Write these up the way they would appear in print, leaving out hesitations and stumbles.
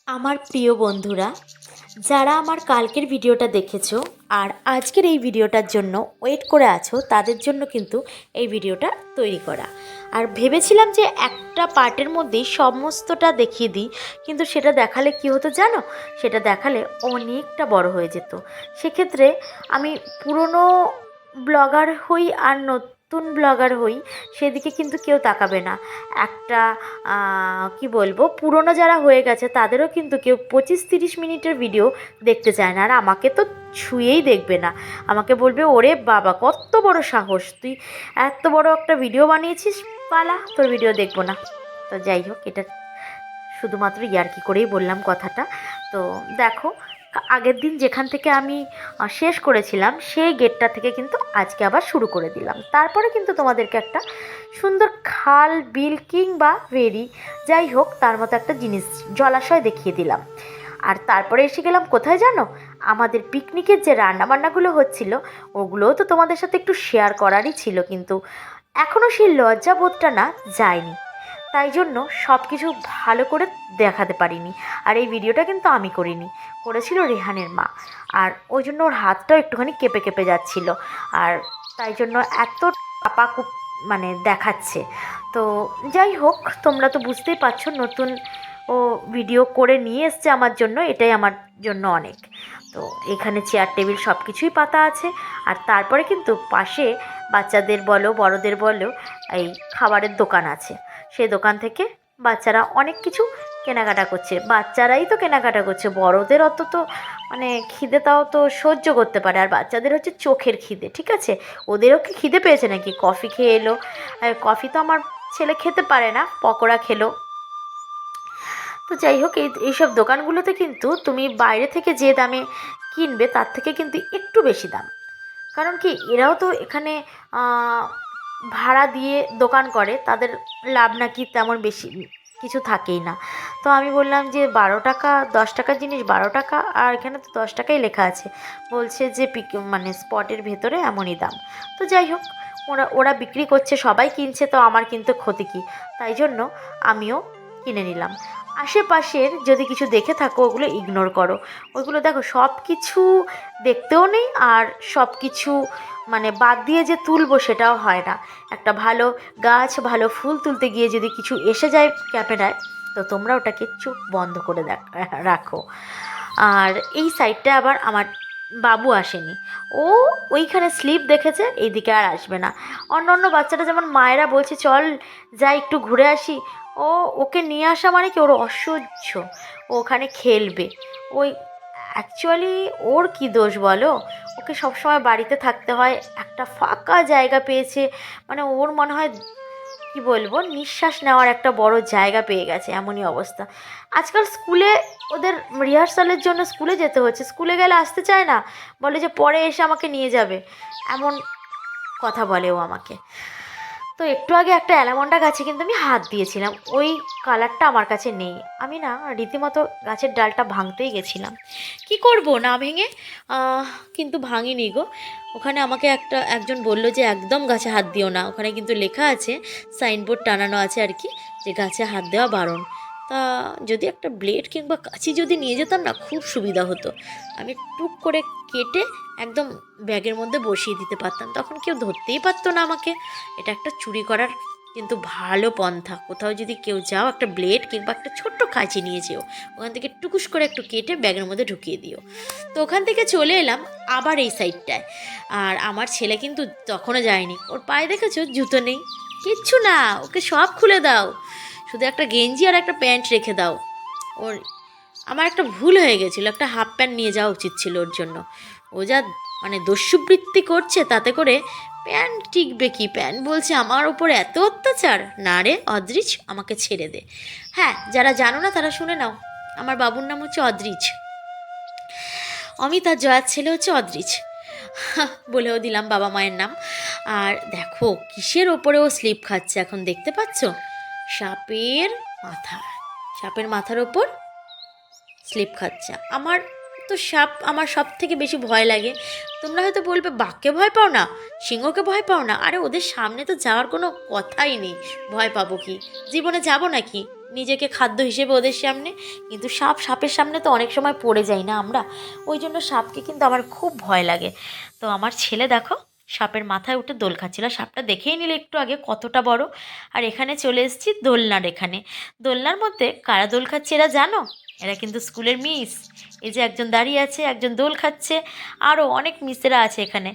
আমার প্রিয় বন্ধুরা, যারা আমার কালকের ভিডিওটা দেখেছো আর আজকের এই ভিডিওটার জন্য ওয়েট করে আছো, তাদের জন্য কিন্তু এই ভিডিওটা তৈরি করা। আর ভেবেছিলাম যে একটা পার্টের মধ্যেই সমস্তটা দেখিয়ে দিই, কিন্তু সেটা দেখালে কি হতো জানো? সেটা দেখালে অনেকটা বড় হয়ে যেত। সেক্ষেত্রে আমি পুরনো ব্লগার হই আর নতুন ব্লগার হই, সেদিকে কিন্তু কেউ তাকাবে না। একটা কি বলবো, পুরনো যারা হয়ে গেছে তাদেরও কিন্তু কেউ 25-30 মিনিটের ভিডিও দেখতে চায় না। আর আমাকে তো ছুঁয়েই দেখবে না, আমাকে বলবে ওরে বাবা কত বড় সাহস, তুই এত বড় একটা ভিডিও বানিয়েছিস, পালা, তোর ভিডিও দেখবো না। তো যাই হোক, এটা শুধুমাত্র ইয়ার্কি করেই বললাম কথাটা। তো দেখো, আগের দিন যেখান থেকে আমি শেষ করেছিলাম সেই গেটটা থেকে কিন্তু আজকে আবার শুরু করে দিলাম। তারপরে কিন্তু তোমাদেরকে একটা সুন্দর খাল, বিল কিংবা ভেরি, যাই হোক তার মতো একটা জিনিস, জলাশয় দেখিয়ে দিলাম। আর তারপরে এসে গেলাম কোথায় জানো? আমাদের পিকনিকের যে রান্নাবান্নাগুলো হচ্ছিল, ওগুলোও তো তোমাদের সাথে একটু শেয়ার করারই ছিল, কিন্তু এখনও সেই লজ্জাবোধটা না যায়নি। তাই জন্য সব কিছু ভালো করে দেখাতে পারিনি। আর এই ভিডিওটা কিন্তু আমি করিনি, করেছিল রেহানের মা। আর ওই জন্য ওর হাতটাও একটুখানি কেঁপে কেঁপে যাচ্ছিল, আর তাই জন্য এত পাপাকুপ মানে দেখাচ্ছে। তো যাই হোক, তোমরা তো বুঝতেই পারছো, নতুন ও ভিডিও করে নিয়ে এসছে আমার জন্য, এটাই আমার জন্য অনেক। তো এখানে চেয়ার টেবিল সব কিছুই পাতা আছে। আর তারপরে কিন্তু পাশে বাচ্চাদের বলো বড়দের বলো এই খাবারের দোকান আছে। সেই দোকান থেকে বাচ্চারা অনেক কিছু কেনাকাটা করছে। বাচ্চারাই তো কেনাকাটা করছে, বড়দের অত তো মানে খিদেটাও তো সহ্য করতে পারে, আর বাচ্চাদের হচ্ছে চোখের খিদে, ঠিক আছে? ওদেরও কি খিদে পেয়েছে নাকি? কফি খেয়ে এলো। কফি তো আমার ছেলে খেতে পারে না, পকোড়া খেলো। তো যাই হোক, এইসব দোকানগুলোতে কিন্তু তুমি বাইরে থেকে যে দামে কিনবে তার থেকে কিন্তু একটু বেশি দাম। কারণ কি, এরাও তো এখানে ভাড়া দিয়ে দোকান করে, তাদের লাভ নাকি তেমন বেশি কিছু থাকেই না। তো আমি বললাম যে 12 টাকা, 10 টাকার জিনিস 12 টাকা, আর এখানে তো 10 টাকাই লেখা আছে। বলছে যে মানে স্পটের ভেতরে এমনই দাম। তো যাই হোক, ওরা ওরা বিক্রি করছে, সবাই কিনছে, তো আমার কিন্তু ক্ষতি কী? তাই জন্য আমিও কিনে নিলাম। আশেপাশের যদি কিছু দেখে থাকো ওগুলো ইগনোর করো। ওইগুলো দেখো, সব কিছু দেখতেও নেই, আর সব কিছু মানে বাদ দিয়ে যে তুলবো সেটাও হয় না। একটা ভালো গাছ, ভালো ফুল তুলতে গিয়ে যদি কিছু এসে যায় ক্যামেরায়, তো তোমরা ওটাকে চোখ বন্ধ করে রাখো। আর এই সাইডটা আবার আমার বাবু আসেনি, ও ওইখানে স্লিপ দেখেছে, এইদিকে আর আসবে না। অন্য অন্য বাচ্চারা যেমন মায়েরা বলছে চল যাই একটু ঘুরে আসি, ও ওকে নিয়ে আসা মানে কি ওর অসহ্য, ও ওখানে খেলবে। ওই অ্যাকচুয়ালি ওর কি দোষ বলো? ওকে সবসময় বাড়িতে থাকতে হয়, একটা ফাঁকা জায়গা পেয়েছে, মানে ওর মনে হয় কি বলবো, নিঃশ্বাস নেওয়ার একটা বড় জায়গা পেয়ে গেছে, এমনই অবস্থা। আজকাল স্কুলে ওদের রিহার্সালের জন্য স্কুলে যেতে হচ্ছে, স্কুলে গেলে আসতে চায় না, বলে যে পরে এসে আমাকে নিয়ে যাবে, এমন কথা বলে ও আমাকে। তো একটু আগে একটা অ্যালামন্ডা গাছে কিন্তু আমি হাত দিয়েছিলাম, ওই কালারটা আমার কাছে নেই। আমি না রীতিমতো গাছের ডালটা ভাঙতেই গেছিলাম, কি করব না ভেঙে, কিন্তু ভাঙিনি গো। ওখানে আমাকে একজন বলল যে একদম গাছে হাত দিও না, ওখানে কিন্তু লেখা আছে, সাইনবোর্ড টানানো আছে আর কি, যে গাছে হাত দেওয়া বারণ। তা যদি একটা ব্লেড কিংবা কাঁচি যদি নিয়ে যেতাম না, খুব সুবিধা হতো। আমি টুক করে কেটে একদম ব্যাগের মধ্যে বসিয়ে দিতে পারতাম, তখন কেউ ধরতেই পারতো না আমাকে। এটা একটা চুরি করার কিন্তু ভালো পন্থা। কোথাও যদি কেউ যাও, একটা ব্লেড কিংবা একটা ছোট্ট কাঁচি নিয়ে যেও, ওখান থেকে টুকুস করে একটু কেটে ব্যাগের মধ্যে ঢুকিয়ে দিও। তো ওখান থেকে চলে এলাম আবার এই সাইডটায়। আর আমার ছেলে কিন্তু তখনও যায়নি, ওর পায়ে দেখেছো জুতো নেই, কিচ্ছু না, ওকে সব খুলে দাও, শুধু একটা গেঞ্জি আর একটা প্যান্ট রেখে দাও ওর। আমার একটা ভুল হয়ে গেছিলো, একটা হাফ প্যান্ট নিয়ে যাওয়া উচিত ছিল ওর জন্য। ও যা মানে দস্যুবৃত্তি করছে, তাতে করে প্যান্ট টিকবে কি? প্যান্ট বলছে আমার ওপর এত অত্যাচার, না রে অদ্রিজ, আমাকে ছেড়ে দে। হ্যাঁ, যারা জানো না তারা শুনে নাও, আমার বাবুর নাম হচ্ছে অদ্রিজ, অমিত আর জয়ার ছেলে হচ্ছে অদ্রিজ, বলেও দিলাম বাবা মায়ের নাম। আর দেখো কিসের ওপরে ও স্লিপ খাচ্ছে এখন, দেখতে পাচ্ছ? সাপের মাথা, সাপের মাথার ওপর স্লিপ খাচ্ছে। আমার তো সাপ আমার সব থেকে বেশি ভয় লাগে। তোমরা হয়তো বলবে বাঘকে ভয় পাও না, সিংহকে ভয় পাও না, আরে ওদের সামনে তো যাওয়ার কোনো কথাই নেই, ভয় পাবো কি? জীবনে যাব নাকি? নিজেকে খাদ্য হিসেবে ওদের সামনে। কিন্তু সাপের সামনে তো অনেক সময় পড়ে যাই না আমরা, ওই জন্য সাপকে কিন্তু আমার খুব ভয় লাগে। তো আমার ছেলে দেখো সাপের মাথায় উঠে দোল খাচ্ছিল, সাপটা দেখেই নিলে একটু আগে কতটা বড়। আর এখানে চলে এসেছি দোলনার এখানে। দোলনার মধ্যে কারা দোল খাচ্ছে এরা জানো? এরা কিন্তু স্কুলের মিস। এই যে একজন দাঁড়িয়ে আছে, একজন দোল খাচ্ছে, আরও অনেক মিসেরা আছে এখানে।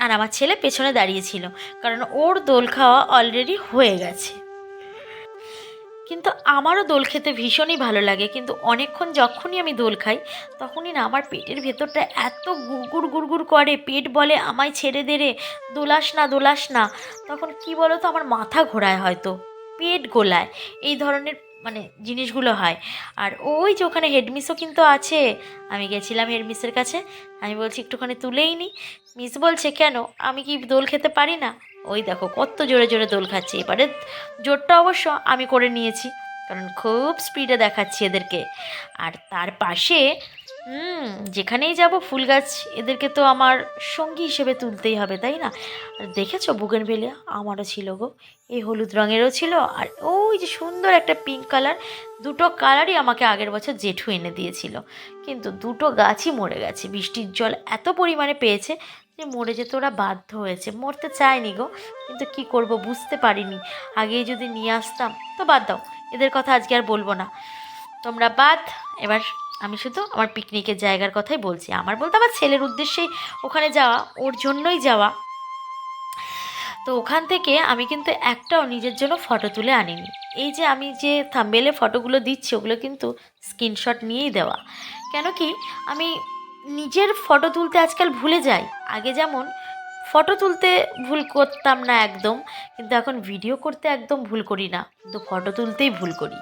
আর আমার ছেলে পেছনে দাঁড়িয়েছিল, কারণ ওর দোল খাওয়া অলরেডি হয়ে গেছে। কিন্তু আমারও দোল খেতে ভীষণই ভালো লাগে, কিন্তু অনেকক্ষণ যখনই আমি দোল খাই তখনই না আমার পেটের ভেতরটা এত গুড়গুড় গুড়গুড় করে, পেট বলে আমায় ছেড়ে দে রে, দোলাস না দোলাস না। তখন কি বলো তো, আমার মাথা ঘোরায়, হয়তো পেট গোলায়, এই ধরনের মানে জিনিসগুলো হয়। আর ওই যে ওখানে হেডমিসও কিন্তু আছে। আমি গেছিলাম হেডমিসের কাছে, আমি বলছি একটুখানি তুলেই নি। মিস বলছে কেন, আমি কি দোল খেতে পারি না? ওই দেখো কত জোরে জোরে দোল খাচ্ছে। এবারে জোরটা অবশ্য আমি করে নিয়েছি, কারণ খুব স্পিডে দেখাচ্ছি এদেরকে। আর তার পাশে যেখানেই যাব ফুল গাছ, এদেরকে তো আমার সঙ্গী হিসেবে তুলতেই হবে, তাই না? আর দেখেছো বুগেনভেলিয়া আমারও ছিল গো, এই হলুদ রঙেরও ছিল, আর ওই যে সুন্দর একটা পিঙ্ক কালার। দুটো কালারই আমাকে আগের বছর জেঠু এনে দিয়েছিল, কিন্তু দুটো গাছই মরে গেছে। বৃষ্টির জল এত পরিমাণে পেয়েছে যে মরে যেতে ওরা বাধ্য হয়েছে। মরতে চায়নি গো, কিন্তু কি করব বুঝতে পারিনি। আগেই যদি নিয়ে আসতাম। তো বাদ দাও, এদের কথা আজকে আর বলবো না, তোমরা বাদ। এবার আমি শুধু আমার পিকনিকের জায়গার কথাই বলছি। আমার বলতে আমার ছেলের উদ্দেশ্যেই ওখানে যাওয়া, ওর জন্যই যাওয়া। তো ওখান থেকে আমি কিন্তু একটাও নিজের জন্য ফটো তুলে আনিনি। এই যে আমি যে থাম্বনেলে ফটোগুলো দিচ্ছি ওগুলো কিন্তু স্ক্রিনশট নিয়েই দেওয়া। কেন কি, আমি নিজের ফটো তুলতে আজকাল ভুলে যাই। আগে যেমন ফটো তুলতে ভুল করতাম না একদম, কিন্তু এখন ভিডিও করতে একদম ভুল করি না, কিন্তু ফটো তুলতেই ভুল করি।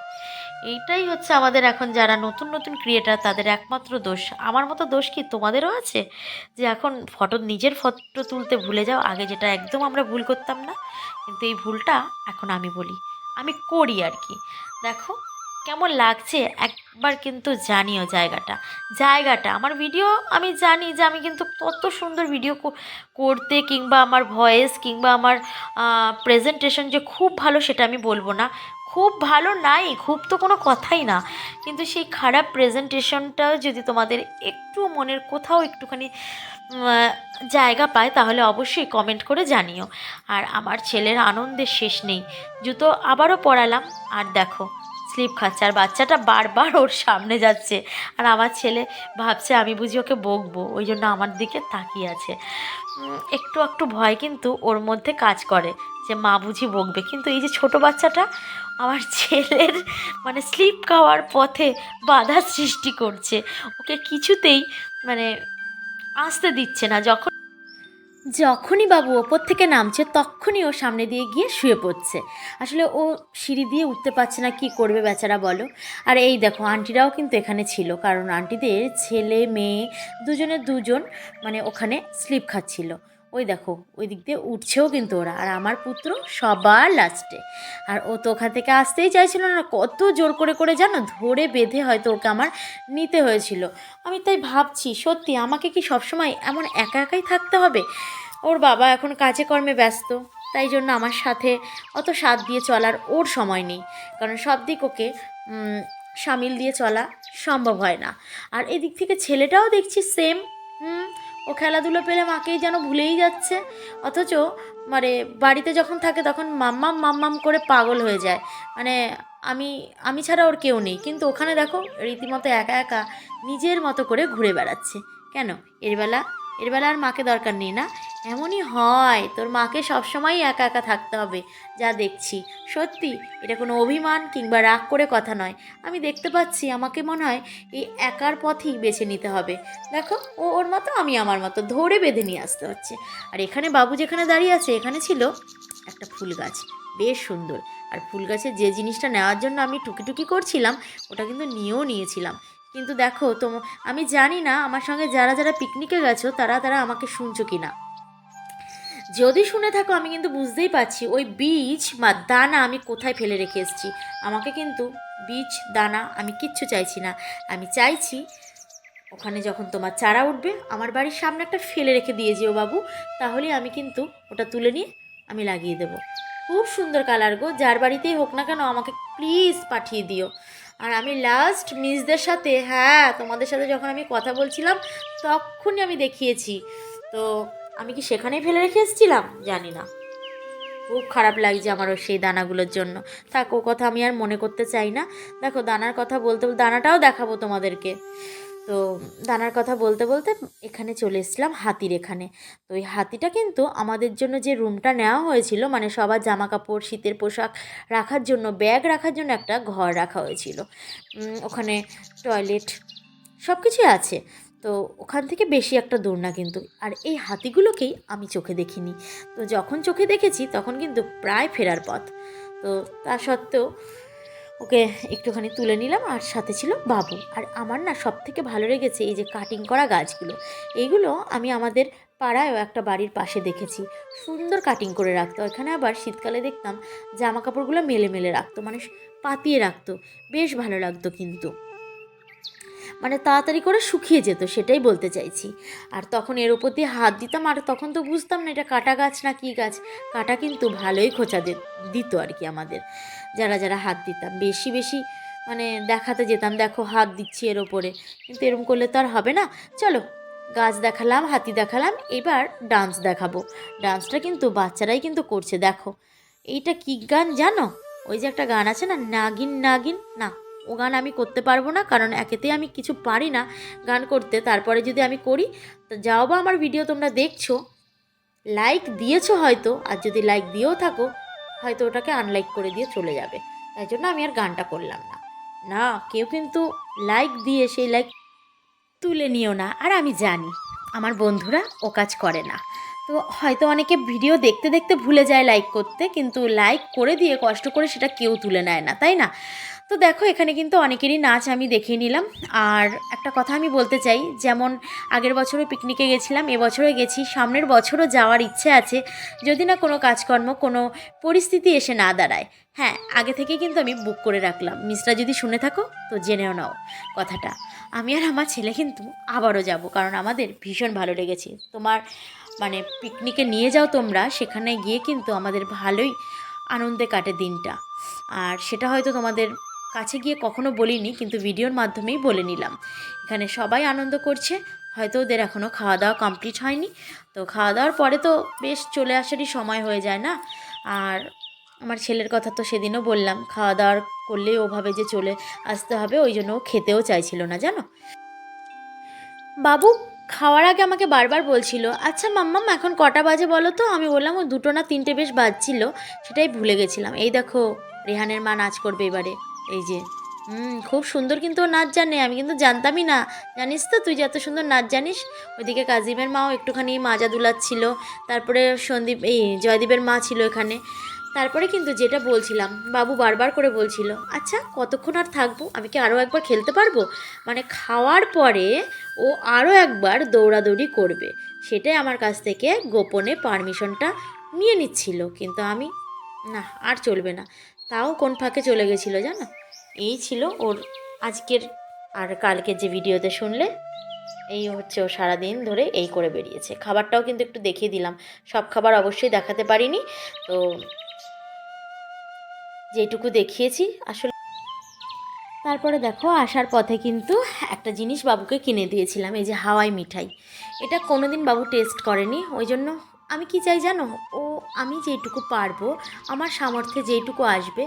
এইটাই হচ্ছে আমাদের এখন যারা নতুন নতুন ক্রিয়েটার তাদের একমাত্র দোষ। আমার মতো দোষ কি তোমাদেরও আছে, যে এখন নিজের ফটো তুলতে ভুলে যাও? আগে যেটা একদম আমরা ভুল করতাম না, কিন্তু এই ভুলটা এখন আমি বলি, আমি করি আর কি। দেখো কেমন লাগছে একবার কিন্তু জানিও। জায়গাটা আমার ভিডিও, আমি জানি যে আমি কিন্তু কত সুন্দর ভিডিও করতে, কিংবা আমার ভয়েস, কিংবা আমার প্রেজেন্টেশন যে খুব ভালো সেটা আমি বলবো না। খুব ভালো নাই, খুব তো কোনো কথাই না, কিন্তু সেই খারাপ প্রেজেন্টেশনটাও যদি তোমাদের একটু মনের কোথাও একটুখানি জায়গা পায় তাহলে অবশ্যই কমেন্ট করে জানিও। আর আমার ছেলের আনন্দের শেষ নেই। জুতো আবারও পরালাম, আর দেখো স্লিপ খাচ্ছে, আর বাচ্চাটা বারবার ওর সামনে যাচ্ছে। আর আমার ছেলে ভাবছে আমি বুঝি ওকে বকবো, ওই জন্য আমার দিকে তাকিয়ে আছে। একটু একটু ভয় কিন্তু ওর মধ্যে কাজ করে যে মা বুঝি বকবে। কিন্তু এই যে ছোট বাচ্চাটা আমার ছেলের মানে স্লিপ খাওয়ার পথে বাধা সৃষ্টি করছে, ওকে কিছুতেই মানে আসতে দিচ্ছে না। যখনই বাবু ওপর থেকে নামছে তখনই ও সামনে দিয়ে গিয়ে শুয়ে পড়ছে। আসলে ও সিঁড়ি দিয়ে উঠতে পারছে না, কি করবে বেচারা বলো। আর এই দেখো আন্টিরাও কিন্তু এখানে ছিল, কারণ আন্টিদের ছেলে মেয়ে দুজনের দুজন মানে ওখানে স্লিপ খাচ্ছিল। ওই দেখো ওই দিক দিয়ে উঠছেও কিন্তু ওরা, আর আমার পুত্র সবার লাস্টে। আর ও তো ওখান থেকে আসতেই চাইছিল না, কত জোর করে করে জানো ধরে বেঁধে হয়তো ওকে আমার নিতে হয়েছিল। আমি তাই ভাবছি সত্যি আমাকে কি সবসময় এমন একা একাই থাকতে হবে? ওর বাবা এখন কাজে কর্মে ব্যস্ত, তাই জন্য আমার সাথে অত সাথ দিয়ে চলার ওর সময় নেই, কারণ সব দিক ওকে সামিল দিয়ে চলা সম্ভব হয় না। আর এদিক থেকে ছেলেটাও দেখছি সেম। ও খেলাধুলো পেলে মাকেই যেন ভুলেই যাচ্ছে, অথচ মানে বাড়িতে যখন থাকে তখন মাম্মাম মাম্মাম করে পাগল হয়ে যায়। মানে আমি আমি ছাড়া ওর কেউ নেই, কিন্তু ওখানে দেখো রীতিমতো একা একা নিজের মতো করে ঘুরে বেড়াচ্ছে। কেন এরবেলা আর মাকে দরকার নেই না? এমনই হয়, তোর মাকে সবসময়ই একা একা থাকতে হবে যা দেখছি। সত্যি এটা কোনো অভিমান কিংবা রাগ করে কথা নয়, আমি দেখতে পাচ্ছি আমাকে মনে হয় এই একার পথই বেছে নিতে হবে। দেখো ও ওর মতো, আমি আমার মতো, ধরে বেঁধে নিয়ে আসতে হচ্ছে। আর এখানে বাবু যেখানে দাঁড়িয়ে আছে এখানে ছিল একটা ফুল গাছ, বেশ সুন্দর। আর ফুল গাছের যে জিনিসটা নেওয়ার জন্য আমি টুকি করছিলাম ওটা কিন্তু নিয়েছিলাম। কিন্তু দেখো আমি জানি না আমার সঙ্গে যারা যারা পিকনিকে গেছো তারা তারা আমাকে শুনছো কি না। যদি শুনে থাকো আমি কিন্তু বুঝতেই পারছি ওই বীজ বা দানা আমি কোথায় ফেলে রেখে এসেছি। আমাকে কিন্তু বীজ দানা আমি কিচ্ছু চাইছি না, আমি চাইছি ওখানে যখন তোমার চারা উঠবে আমার বাড়ির সামনে একটা ফেলে রেখে দিয়ে যেও বাবু, তাহলে আমি কিন্তু ওটা তুলে নিয়ে আমি লাগিয়ে দেবো। খুব সুন্দর কালার গো, যার বাড়িতেই হোক না কেন আমাকে প্লিজ পাঠিয়ে দিও। আর আমি লাস্ট মিসদের সাথে, হ্যাঁ তোমাদের সাথে যখন আমি কথা বলছিলাম তখনই আমি দেখিয়েছি। তো আমি কি সেখানেই ফেলে রেখে এসেছিলাম জানি না, খুব খারাপ লাগছে আমারও সেই দানাগুলোর জন্য। থাক ও কথা আমি আর মনে করতে চাই না। দেখো দানার কথা বলতে বলতে দানাটাও দেখাবো তোমাদেরকে। তো দানার কথা বলতে বলতে এখানে চলে এসেছিলাম হাতির এখানে। তো এই হাতিটা কিন্তু আমাদের জন্য যে রুমটা নেওয়া হয়েছিল, মানে সবার জামা কাপড় শীতের পোশাক রাখার জন্য, ব্যাগ রাখার জন্য একটা ঘর রাখা হয়েছিল। ওখানে টয়লেট সব কিছুই আছে। তো ওখান থেকে বেশি একটা দূর না কিন্তু। আর এই হাতিগুলোকেই আমি চোখে দেখিনি। তো যখন চোখে দেখেছি তখন কিন্তু প্রায় ফেরার পথ। তো তা সত্ত্বেও ওকে একটুখানি তুলে নিলাম, আর সাথে ছিল বাবু। আর আমার না সব থেকে ভালো লেগেছে এই যে কাটিং করা গাছগুলো। এইগুলো আমি আমাদের পাড়ায়ও একটা বাড়ির পাশে দেখেছি, সুন্দর কাটিং করে রাখতো। এখানে আবার শীতকালে দেখতাম জামা কাপড়গুলো মেলে মেলে রাখতো, মানে পাতিয়ে রাখতো, বেশ ভালো লাগতো কিন্তু, মানে তাড়াতাড়ি করে শুকিয়ে যেত, সেটাই বলতে চাইছি। আর তখন এর ওপর দিয়ে হাত দিতাম, আর তখন তো বুঝতাম না এটা কাটা গাছ না কী গাছ। কাটা কিন্তু ভালোই খোঁচা দিত আর কি আমাদের, যারা যারা হাত দিতাম বেশি বেশি, মানে দেখাতে যেতাম দেখো হাত দিচ্ছি এর ওপরে। কিন্তু এরকম করলে তো আর হবে না। চলো, গাছ দেখালাম, হাতি দেখালাম, এবার ডান্স দেখাবো। ডান্সটা কিন্তু বাচ্চারাই কিন্তু করছে দেখো। এইটা কী গান জানো? ওই যে একটা গান আছে না, নাগিন নাগিন, না ও গান আমি করতে পারবো না, কারণ একেতেই আমি কিছু পারি না গান করতে। তারপরে যদি আমি করি তো যাও বা আমার ভিডিও তোমরা দেখছো, লাইক দিয়েছো হয়তো, আর যদি লাইক দিয়েও থাকো হয়তো ওটাকে আনলাইক করে দিয়ে চলে যাবে। তাই জন্য আমি আর গানটা করলাম না। না, কেউ কিন্তু লাইক দিয়ে সেই লাইক তুলে নিও না। আর আমি জানি আমার বন্ধুরা ও কাজ করে না। তো হয়তো অনেকে ভিডিও দেখতে দেখতে ভুলে যায় লাইক করতে, কিন্তু লাইক করে দিয়ে কষ্ট করে সেটা কেউ তুলে নেয় না, তাই না? তো দেখো এখানে কিন্তু অনেকেরই নাচ আমি দেখে নিলাম। আর একটা কথা আমি বলতে চাই, যেমন আগের বছরও পিকনিকে গেছিলাম, এবছরও গেছি, সামনের বছরও যাওয়ার ইচ্ছে আছে, যদি না কোনো কাজকর্ম কোনো পরিস্থিতি এসে না দাঁড়ায়। হ্যাঁ, আগে থেকে কিন্তু আমি বুক করে রাখলাম। মিসরা যদি শুনে থাকো তো জেনেও নাও কথাটা। আমি আর আমার ছেলে কিন্তু আবারও যাব, কারণ আমাদের ভীষণ ভালো লেগেছে। তোমার মানে পিকনিকে নিয়ে যাও তোমরা, সেখানে গিয়ে কিন্তু আমাদের ভালোই আনন্দে কাটে দিনটা। আর সেটা হয়তো তোমাদের কাছে গিয়ে কখনো বলিনি, কিন্তু ভিডিওর মাধ্যমেই বলে নিলাম। এখানে সবাই আনন্দ করছে, হয়তো ওদের এখনও খাওয়া দাওয়া কমপ্লিট হয়নি। তো খাওয়া দাওয়ার পরে তো বেশ চলে আসারই সময় হয়ে যায় না। আর আমার ছেলের কথা তো সেদিনও বললাম, খাওয়া দাওয়ার করলেই ওভাবে যে চলে আসতে হবে, ওই জন্য ও খেতেও চাইছিল না জানো। বাবু খাওয়ার আগে আমাকে বারবার বলছিল, আচ্ছা মাম্মাম এখন কটা বাজে বলো তো? আমি বললাম ও 2টো না 3টে বেশ বাজছিল, সেটাই ভুলে গেছিলাম। এই দেখো রেহানের মা নাচ করবে এবারে, এই যে খুব সুন্দর কিন্তু ও নাচ জানে, আমি কিন্তু জানতামই না। জানিস তো তুই যে এত সুন্দর নাচ জানিস। ওইদিকে কাজিমের মাও একটুখানি মাজা দুলাচ্ছিল, তারপরে সন্দীপ এই জয়দীপের মা ছিল এখানে। তারপরে কিন্তু যেটা বলছিলাম, বাবু বারবার করে বলছিল, আচ্ছা কতক্ষণ আর থাকবো, আমি কি আরও একবার খেলতে পারবো? মানে খাওয়ার পরে ও আরও একবার দৌড়াদৌড়ি করবে, সেটাই আমার কাছ থেকে গোপনে পারমিশনটা নিয়ে নিচ্ছিল। কিন্তু আমি না, আর চলবে না। তাও কোন ফাঁকে চলে গেছিলো জানো। এই ছিল ওর আজকের আর কালকের যে ভিডিওতে শুনলে, এই হচ্ছে ও সারাদিন ধরে এই করে বেরিয়েছে। খাবারটাও কিন্তু একটু দেখিয়ে দিলাম, সব খাবার অবশ্যই দেখাতে পারিনি, তো যেটুকু দেখিয়েছি আসলে। তারপরে দেখো আসার পথে কিন্তু একটা জিনিস বাবুকে কিনে দিয়েছিলাম, এই যে হাওয়াই মিঠাই। এটা কোনোদিন বাবু টেস্ট করেনি, ওই জন্য আমি কি চাই জানো, ও আমি যেইটুকু পারবো, আমার সামর্থ্যে যেইটুকু আসবে,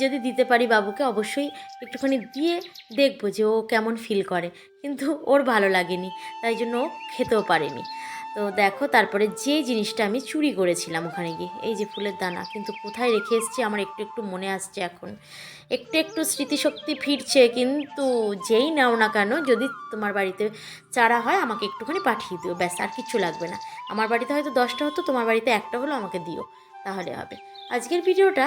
যদি দিতে পারি বাবুকে, অবশ্যই একটুখানি দিয়ে দেখবো যে ও কেমন ফিল করে। কিন্তু ওর ভালো লাগেনি, তাই জন্য ও খেতেও পারেনি। তো দেখো তারপরে যে জিনিসটা আমি চুরি করেছিলাম ওখানে গিয়ে, এই যে ফুলের দানা, কিন্তু কোথায় রেখে এসেছি আমার একটু একটু মনে আসছে এখন, একটু একটু স্মৃতিশক্তি ফিরছে। কিন্তু যেই নাও না কেন, যদি তোমার বাড়িতে চারা হয় আমাকে একটুখানি পাঠিয়ে দিও, ব্যাস আর কিচ্ছু লাগবে না। আমার বাড়িতে হয়তো 10টা হতো, তোমার বাড়িতে একটা হলো, আমাকে দিও, তাহলে হবে। আজকের ভিডিওটা